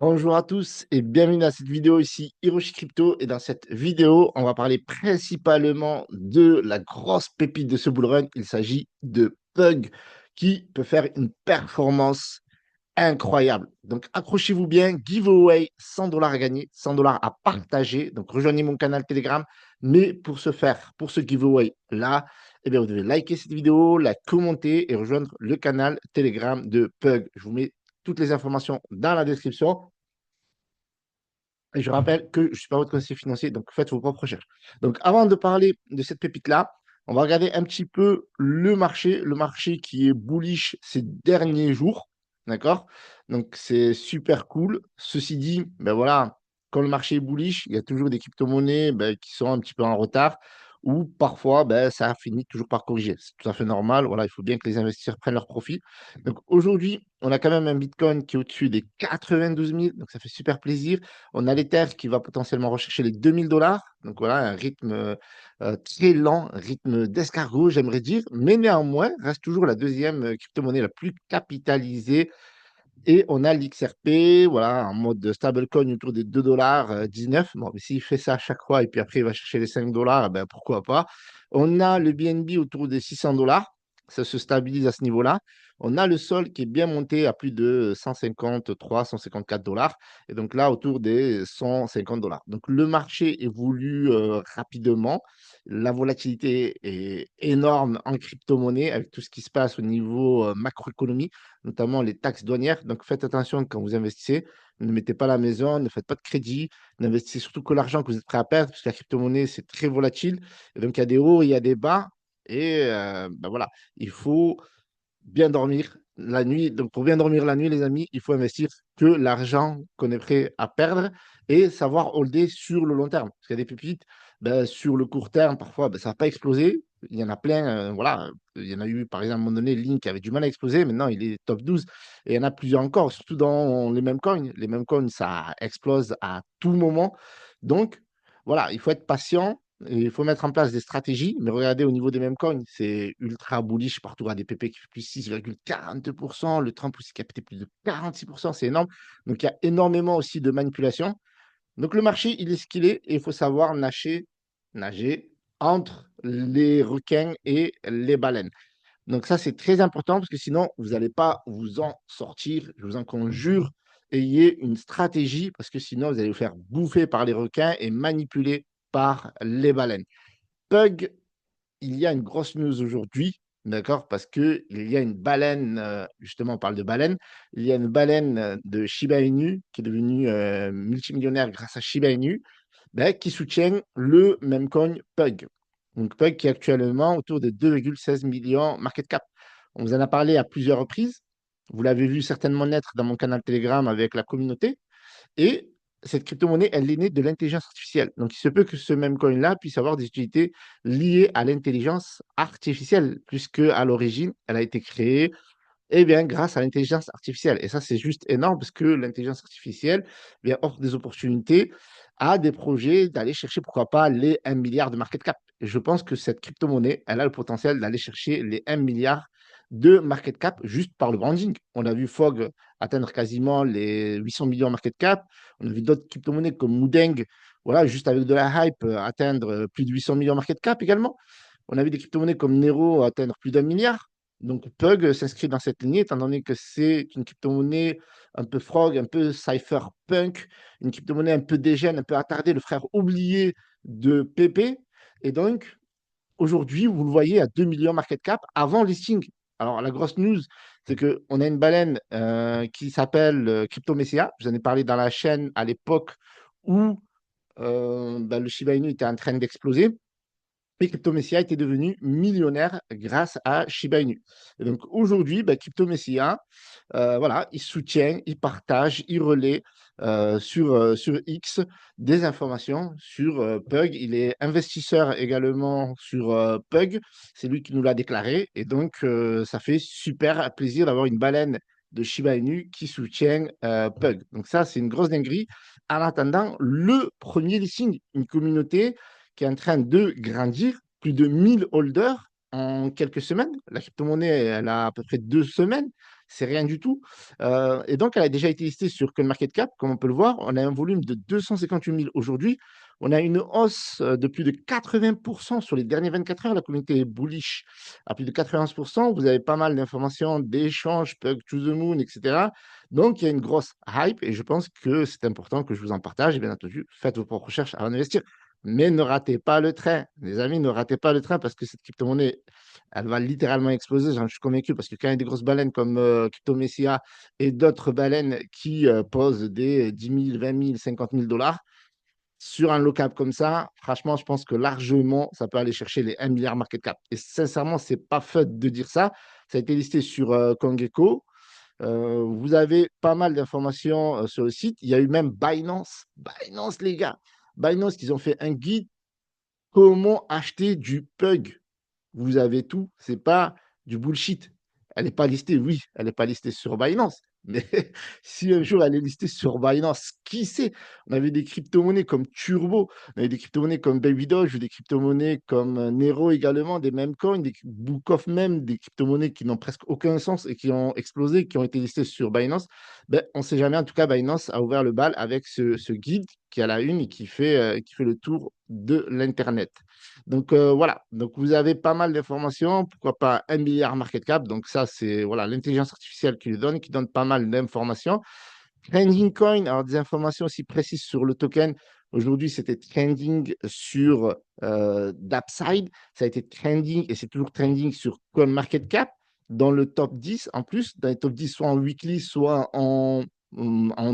Bonjour à tous et bienvenue dans cette vidéo ici Hiroshi Crypto et dans cette vidéo on va parler principalement de la grosse pépite de ce bull run. Il s'agit de Pug qui peut faire une performance incroyable. Donc accrochez-vous bien, giveaway 100 dollars à gagner, 100 dollars à partager. Donc rejoignez mon canal Telegram. Mais pour ce faire, pour ce giveaway là, eh bien, vous devez liker cette vidéo, la commenter et rejoindre le canal Telegram de Pug. Je vous mets toutes les informations dans la description. Et je rappelle que je ne suis pas votre conseiller financier, donc faites vos propres recherches. Donc, avant de parler de cette pépite-là, on va regarder un petit peu le marché qui est bullish ces derniers jours. D'accord? Donc, c'est super cool. Ceci dit, ben voilà, quand le marché est bullish, il y a toujours des crypto-monnaies qui sont un petit peu en retard ou parfois, ça finit toujours par corriger. C'est tout à fait normal. Voilà, il faut bien que les investisseurs prennent leur profit. Donc, aujourd'hui, on a quand même un Bitcoin qui est au-dessus des 92 000, donc ça fait super plaisir. On a l'Ether qui va potentiellement rechercher les 2000 dollars. Donc voilà, un rythme très lent, un rythme d'escargot, j'aimerais dire. Mais néanmoins, reste toujours la deuxième crypto-monnaie la plus capitalisée. Et on a l'XRP, voilà, en mode stablecoin autour des 2 $19. Bon, mais s'il fait ça à chaque fois et puis après il va chercher les 5 dollars, ben pourquoi pas. On a le BNB autour des 600 dollars. Ça se stabilise à ce niveau-là. On a le sol qui est bien monté à plus de 153, 154 dollars. Et donc là, autour des 150 dollars. Donc le marché évolue rapidement. La volatilité est énorme en crypto-monnaie avec tout ce qui se passe au niveau macroéconomie, notamment les taxes douanières. Donc faites attention quand vous investissez. Ne mettez pas la maison, ne faites pas de crédit, n'investissez surtout que l'argent que vous êtes prêt à perdre, parce que la crypto-monnaie, c'est très volatile. Et donc il y a des hauts, il y a des bas. Et voilà, il faut bien dormir la nuit. Donc, pour bien dormir la nuit, les amis, il faut investir que l'argent qu'on est prêt à perdre et savoir holder sur le long terme. Parce qu'il y a des pépites, sur le court terme, parfois, ça va pas exploser. Il y en a plein, voilà. Il y en a eu, par exemple, à un moment donné, Link qui avait du mal à exploser. Maintenant, il est top 12. Et il y en a plusieurs encore, surtout dans les mêmes coins. Les mêmes coins, ça explose à tout moment. Donc, voilà, il faut être patient. Et il faut mettre en place des stratégies, mais regardez au niveau des mêmes coins, c'est ultra bullish partout. À des PP qui fait plus 6,42%, le Trump aussi qui a pété plus de 46%, c'est énorme. Donc il y a énormément aussi de manipulation. Donc le marché, il est ce qu'il est et il faut savoir nager entre les requins et les baleines. Donc ça, c'est très important parce que sinon, vous n'allez pas vous en sortir. Je vous en conjure, ayez une stratégie parce que sinon, vous allez vous faire bouffer par les requins et manipuler par les baleines. Pug, il y a une grosse news aujourd'hui, d'accord, parce qu'il y a une baleine, justement, on parle de baleine, il y a une baleine de Shiba Inu qui est devenue multimillionnaire grâce à Shiba Inu, qui soutient le même coin Pug. Donc Pug qui est actuellement autour de 2,16 millions market cap. On vous en a parlé à plusieurs reprises. Vous l'avez vu certainement naître dans mon canal Telegram avec la communauté. Et cette crypto-monnaie, elle est née de l'intelligence artificielle. Donc, il se peut que ce même coin-là puisse avoir des utilités liées à l'intelligence artificielle, puisque à l'origine, elle a été créée bien, grâce à l'intelligence artificielle. Et ça, c'est juste énorme parce que l'intelligence artificielle offre des opportunités à des projets d'aller chercher, pourquoi pas, les 1 milliard de market cap. Et je pense que cette crypto-monnaie, elle a le potentiel d'aller chercher les 1 milliard de market cap juste par le branding. On a vu Fogg atteindre quasiment les 800 millions de market cap. On a vu d'autres crypto-monnaies comme Moudeng, voilà, juste avec de la hype, atteindre plus de 800 millions de market cap également. On a vu des crypto-monnaies comme Nero atteindre plus d'un milliard. Donc Pug s'inscrit dans cette lignée, étant donné que c'est une crypto-monnaie un peu frog, un peu cypherpunk, une crypto-monnaie un peu dégène, un peu attardée, le frère oublié de Pepe. Et donc, aujourd'hui, vous le voyez à 2 millions market cap avant listing. Alors, la grosse news, c'est qu'on a une baleine qui s'appelle Crypto Messia. Je vous en ai parlé dans la chaîne à l'époque où le Shiba Inu était en train d'exploser. Et Crypto Messia était devenu millionnaire grâce à Shiba Inu. Et donc aujourd'hui, Crypto Messia, voilà, il soutient, il partage, il relaie sur X des informations sur Pug. Il est investisseur également sur Pug. C'est lui qui nous l'a déclaré. Et donc, ça fait super plaisir d'avoir une baleine de Shiba Inu qui soutient Pug. Donc ça, c'est une grosse dinguerie. En attendant, le premier listing, une communauté qui est en train de grandir, plus de 1000 holders en quelques semaines. La crypto-monnaie, elle a à peu près 2 semaines. c'est rien du tout. Et donc, elle a déjà été listée sur CoinMarketCap, comme on peut le voir. On a un volume de 258 000 aujourd'hui. On a une hausse de plus de 80% sur les dernières 24 heures. La communauté est bullish à plus de 91%. Vous avez pas mal d'informations, d'échanges, Pug to the Moon, etc. Donc, il y a une grosse hype et je pense que c'est important que je vous en partage. Et bien entendu, faites vos propres recherches avant d'investir. Mais ne ratez pas le train. Les amis, ne ratez pas le train parce que cette crypto-monnaie, elle va littéralement exploser. J'en suis convaincu parce que quand il y a des grosses baleines comme Crypto Messia et d'autres baleines qui posent des 10 000, 20 000, 50 000 dollars, sur un low cap comme ça, franchement, je pense que largement, ça peut aller chercher les 1 milliard market cap. Et sincèrement, c'est pas fun de dire ça. Ça a été listé sur CoinGecko. Vous avez pas mal d'informations sur le site. Il y a eu même Binance. Binance, les gars. Binance, ils ont fait un guide comment acheter du Pug. Vous avez tout. C'est pas du bullshit. Elle n'est pas listée, oui, elle n'est pas listée sur Binance. Mais si un jour elle est listée sur Binance, qui sait? On avait des crypto-monnaies comme Turbo, on avait des crypto-monnaies comme Baby Doge, des crypto-monnaies comme Nero également, des mêmes coins, des Bookoff même, des crypto-monnaies qui n'ont presque aucun sens et qui ont explosé, qui ont été listées sur Binance. Ben, on ne sait jamais. En tout cas, Binance a ouvert le bal avec ce guide qui a la une et qui fait le tour de l'Internet. Donc voilà, donc vous avez pas mal d'informations, pourquoi pas 1 milliard market cap. Donc ça, c'est voilà, l'intelligence artificielle qui donne pas mal d'informations. Trending coin, alors des informations aussi précises sur le token. Aujourd'hui, c'était trending sur Dapside. Ça a été trending et c'est toujours trending sur CoinMarketCap dans le top 10 en plus, dans les top 10, soit en weekly, soit en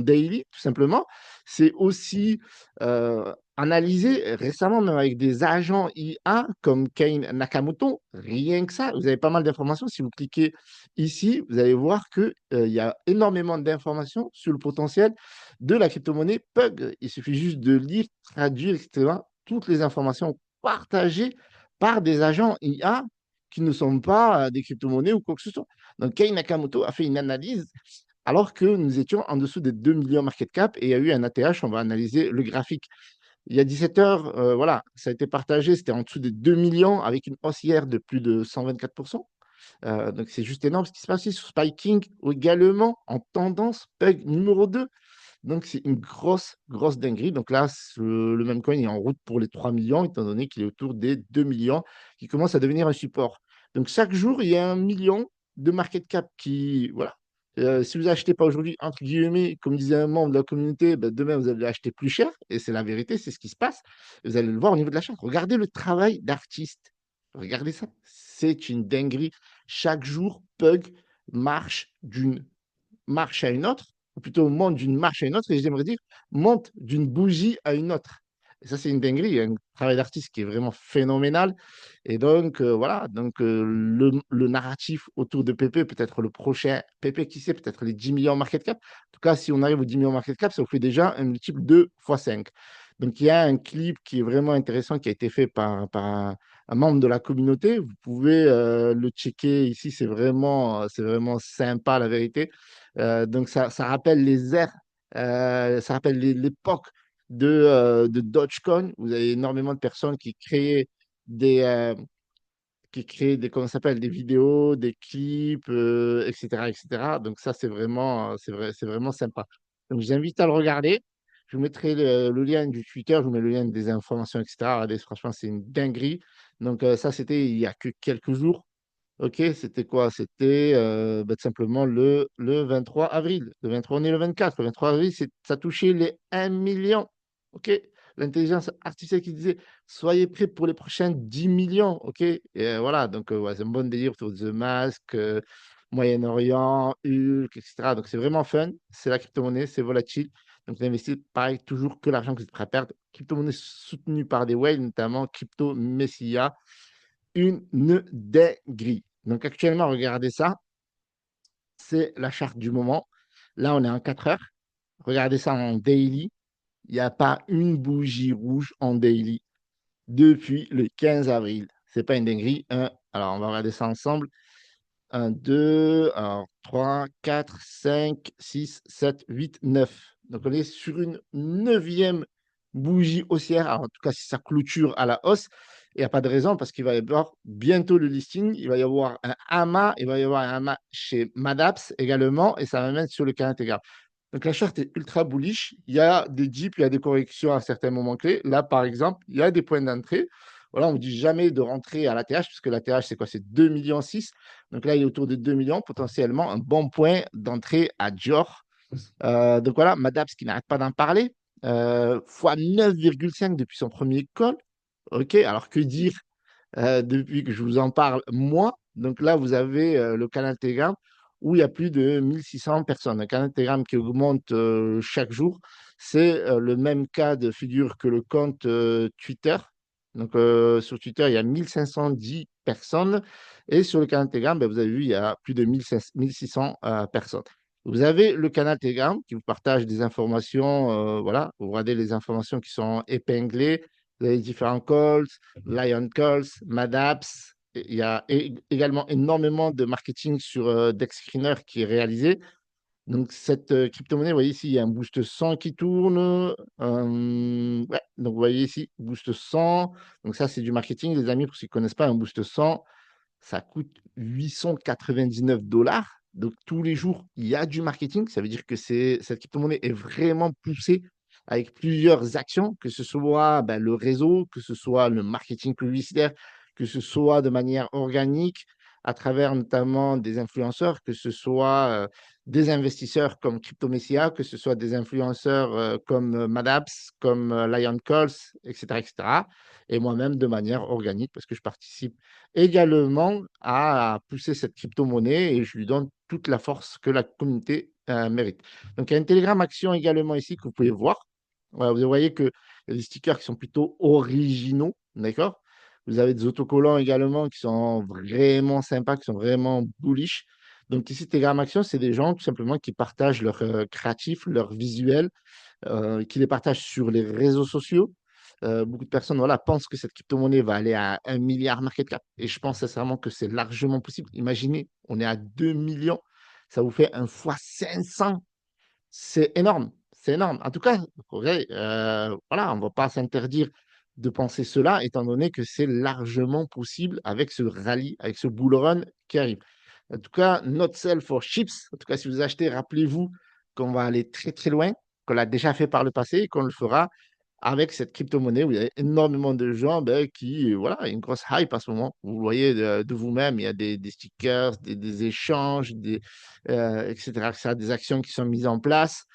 daily, tout simplement. C'est aussi analysé récemment, même avec des agents IA comme Kane Nakamoto. Rien que ça, vous avez pas mal d'informations. Si vous cliquez ici, vous allez voir qu'il y a énormément d'informations sur le potentiel de la crypto-monnaie Pug. Il suffit juste de lire, traduire, etc. Toutes les informations partagées par des agents IA qui ne sont pas des crypto-monnaies ou quoi que ce soit. Donc, Kei Nakamoto a fait une analyse alors que nous étions en dessous des 2 millions market cap et il y a eu un ATH. On va analyser le graphique. Il y a 17 heures, voilà, ça a été partagé. C'était en dessous des 2 millions avec une hausse hier de plus de 124%. Donc, c'est juste énorme ce qui se passe ici sur Spiking également en tendance Pug numéro 2. Donc, c'est une grosse, grosse dinguerie. Donc là, le même coin est en route pour les 3 millions, étant donné qu'il est autour des 2 millions, qui commence à devenir un support. Donc, chaque jour, il y a 1 million de market cap qui, voilà. Si vous achetez pas aujourd'hui, entre guillemets, comme disait un membre de la communauté, ben, demain, vous allez acheter plus cher. Et c'est la vérité, c'est ce qui se passe. Vous allez le voir au niveau de la charte. Regardez le travail d'artiste. Regardez ça. C'est une dinguerie. Chaque jour, Pug marche d'une marche à une autre, ou plutôt monte d'une marche à une autre, et j'aimerais dire monte d'une bougie à une autre. Et ça, c'est une dinguerie, il y a un travail d'artiste qui est vraiment phénoménal. Et donc, voilà, donc le narratif autour de Pépé, peut-être le prochain Pépé, qui sait, peut-être les 10 millions market cap. En tout cas, si on arrive aux 10 millions market cap, ça vous fait déjà un multiple 2 x 5. Donc, il y a un clip qui est vraiment intéressant qui a été fait par un membre de la communauté. Vous pouvez le checker ici, c'est vraiment sympa, la vérité. Donc, ça rappelle les ères, ça rappelle l'époque de Dogecoin. Vous avez énormément de personnes des, euh, qui créent des, comment ça s'appelle, des vidéos, des clips, etc., etc. Donc, ça, c'est vraiment sympa. Donc, j'invite à le regarder. Je vous mettrai le lien du Twitter, je vous mets le lien des informations, etc. Regardez, franchement, c'est une dinguerie. Donc, ça, c'était il y a que quelques jours. OK, c'était quoi? C'était bah, tout simplement le 23 avril. Le 23, on est le 24. Le 23 avril, ça touchait les 1 million. OK? L'intelligence artificielle qui disait soyez prêts pour les prochains 10 millions. OK? Et voilà, donc ouais, c'est un bon délire autour de The Mask, Moyen-Orient, Hulk, etc. Donc c'est vraiment fun. C'est la crypto-monnaie, c'est volatile. Donc vous investissez pareil, toujours que l'argent que vous êtes prêt à perdre. Crypto-monnaie soutenue par des whales, notamment Crypto Messia. Une dinguerie. Donc actuellement, regardez ça, c'est la charte du moment. Là, on est en 4 heures. Regardez ça en daily. Il n'y a pas une bougie rouge en daily depuis le 15 avril. C'est pas une dinguerie. Alors, on va regarder ça ensemble. 1, 2, alors 3, 4, 5, 6, 7, 8, 9. Donc, on est sur une neuvième bougie haussière. Alors, en tout cas, si ça clôture à la hausse. il n'y a pas de raison parce qu'il va y avoir bientôt le listing. Il va y avoir un AMA, il va y avoir un AMA chez Madaps également et ça va mettre sur le canal Telegram. Donc la charte est ultra bullish. Il y a des dips, il y a des corrections à certains moments clés. Là, par exemple, il y a des points d'entrée. Voilà, on ne dit jamais de rentrer à l'ATH, puisque l'ATH, c'est quoi? C'est 2,6 millions. Donc là, il est autour de 2 millions, potentiellement un bon point d'entrée à Dior. Donc voilà, Madaps qui n'arrête pas d'en parler, fois 9,5 depuis son premier call. OK, alors que dire depuis que je vous en parle, moi? Donc là, vous avez le canal Telegram où il y a plus de 1600 personnes. Un canal Telegram qui augmente chaque jour. C'est le même cas de figure que le compte Twitter. Donc sur Twitter, il y a 1510 personnes. Et sur le canal Telegram, ben, vous avez vu, il y a plus de 1600 personnes. Vous avez le canal Telegram qui vous partage des informations. Voilà, vous regardez les informations qui sont épinglées. Vous avez différents calls, Lion Calls, Madaps. Il y a également énormément de marketing sur DexScreener qui est réalisé. Donc, cette crypto-monnaie, vous voyez ici, il y a un boost 100 qui tourne. Ouais, donc vous voyez ici, boost 100. Donc, ça, c'est du marketing, les amis, pour ceux qui ne connaissent pas, un boost 100, ça coûte 899 $. Donc, tous les jours, il y a du marketing. Ça veut dire que cette crypto-monnaie est vraiment poussée avec plusieurs actions, que ce soit ben, le réseau, que ce soit le marketing publicitaire, que ce soit de manière organique, à travers notamment des influenceurs, que ce soit des investisseurs comme Cryptomessia, que ce soit des influenceurs comme Madaps, comme Lion Calls, etc., etc. Et moi-même de manière organique, parce que je participe également à pousser cette crypto-monnaie et je lui donne toute la force que la communauté mérite. Donc, il y a une Telegram Action également ici que vous pouvez voir. Voilà, vous voyez qu'il y a des stickers qui sont plutôt originaux, d'accord? Vous avez des autocollants également qui sont vraiment sympas, qui sont vraiment bullish. Donc ici, Telegram Action, c'est des gens tout simplement qui partagent leurs créatifs, leurs visuels, qui les partagent sur les réseaux sociaux. Beaucoup de personnes voilà, pensent que cette crypto-monnaie va aller à 1 milliard market cap. Et je pense sincèrement que c'est largement possible. Imaginez, on est à 2 millions, ça vous fait un fois 500. C'est énorme, c'est énorme. En tout cas, voilà, on ne va pas s'interdire de penser cela, étant donné que c'est largement possible avec ce rallye, avec ce bull run qui arrive. En tout cas, not sell for chips. En tout cas, si vous achetez, rappelez-vous qu'on va aller très très loin, qu'on l'a déjà fait par le passé et qu'on le fera avec cette crypto-monnaie où il y a énormément de gens qui, voilà, il y a une grosse hype à ce moment. Vous le voyez de vous-même, il y a des stickers, des échanges, etc., des actions qui sont mises en place.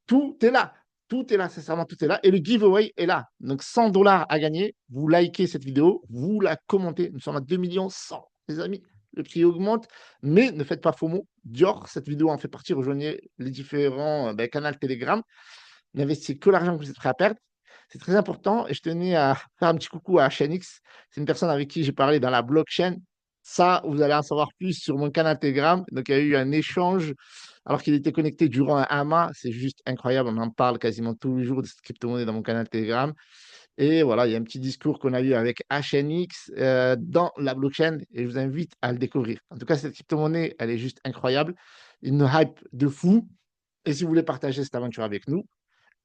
Tout est là. Tout est là, sincèrement, tout est là. Et le giveaway est là. Donc, 100 $ à gagner. Vous likez cette vidéo, vous la commentez. Nous sommes à 2 100 000, les amis. Le prix augmente, mais ne faites pas FOMO. Dior, cette vidéo en fait partie. Rejoignez les différents canaux Telegram. N'investissez que l'argent que vous êtes prêt à perdre. C'est très important. Et je tenais à faire un petit coucou à HNX. C'est une personne avec qui j'ai parlé dans la blockchain. Ça, vous allez en savoir plus sur mon canal Telegram. Donc, il y a eu un échange alors qu'il était connecté durant un AMA. C'est juste incroyable. On en parle quasiment tous les jours de cette crypto-monnaie dans mon canal Telegram. Et voilà, il y a un petit discours qu'on a eu avec HNX dans la blockchain et je vous invite à le découvrir. En tout cas, cette crypto-monnaie, elle est juste incroyable. Une hype de fou. Et si vous voulez partager cette aventure avec nous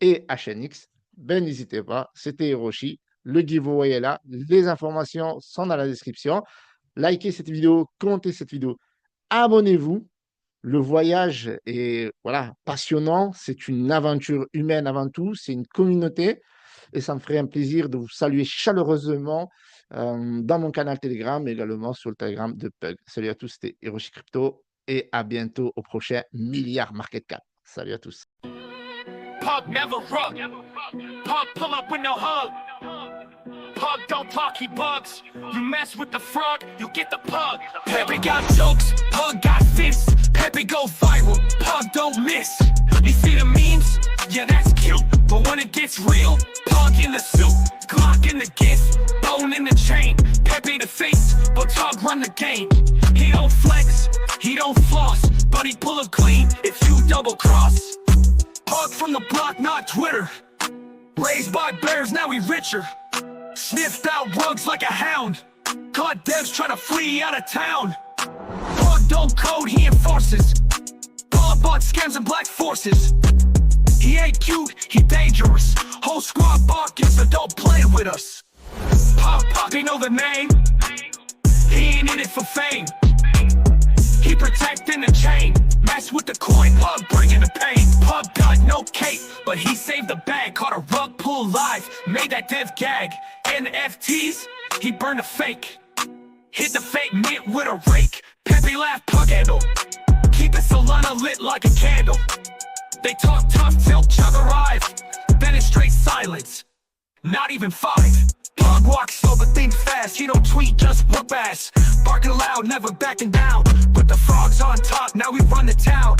et HNX, ben n'hésitez pas. C'était Hiroshi. Le giveaway est là. Les informations sont dans la description. Likez cette vidéo, commentez cette vidéo, abonnez-vous. Le voyage est voilà, passionnant. C'est une aventure humaine avant tout. C'est une communauté. Et ça me ferait un plaisir de vous saluer chaleureusement dans mon canal Telegram, mais également sur le Telegram de Pug. Salut à tous, c'était Hiroshi Crypto. Et à bientôt au prochain milliard market cap. Salut à tous. Pug never rug. Pug pull up with no hug. Pug don't talk, he bugs. You mess with the frog, you get the pug. Pepe got jokes, Pug got fists. Pepe go viral, Pug don't miss. You see the memes? Yeah, that's cute. But when it gets real, Pug in the suit, Glock in the gift, bone in the chain. Pepe the face, but Pug run the game. He don't flex, he don't floss, but he pull a clean if you double cross. Pug from the block, not Twitter. Raised by bears, now he richer. Sniffed out rugs like a hound. Caught devs trying to flee out of town. Pug don't code, he enforces. Pug bought scams and black forces. He ain't cute, he dangerous. Whole squad barking, so don't play with us. Pop, Pug, they know the name. He ain't in it for fame. He protecting the chain. Mess with the coin, Pug bringing the pain. Pug got no cape, but he saved the bag. Caught a rug pull live, made that dev gag. NFTs, he burned the fake. Hit the fake mint with a rake. Pepe laugh, Pug handle. Keep it Solana lit like a candle. They talk tough till Chug arrive. Then it's straight silence, not even 5. Pug walks slow but think fast. He don't tweet, just whoop ass. Barking loud, never backing down. Put the frogs on top, now we run the town.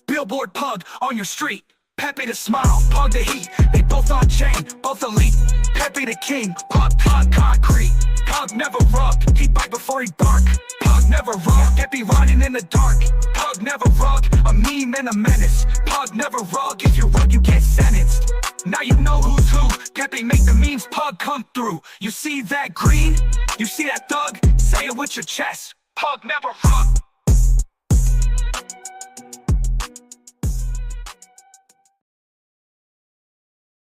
Billboard Pug on your street. Pepe the smile, Pug the heat. They both on chain, both elite. Pepe the king, Pug concrete. Pug never rug, he bite before he bark. Pug never rug, Pepe running in the dark. Pug never rug, a meme and a menace. Pug never rug, if you rug you get sentenced. Now you know who's who, Pepe make the memes, Pug come through. You see that green? You see that thug? Say it with your chest. Pug never rug.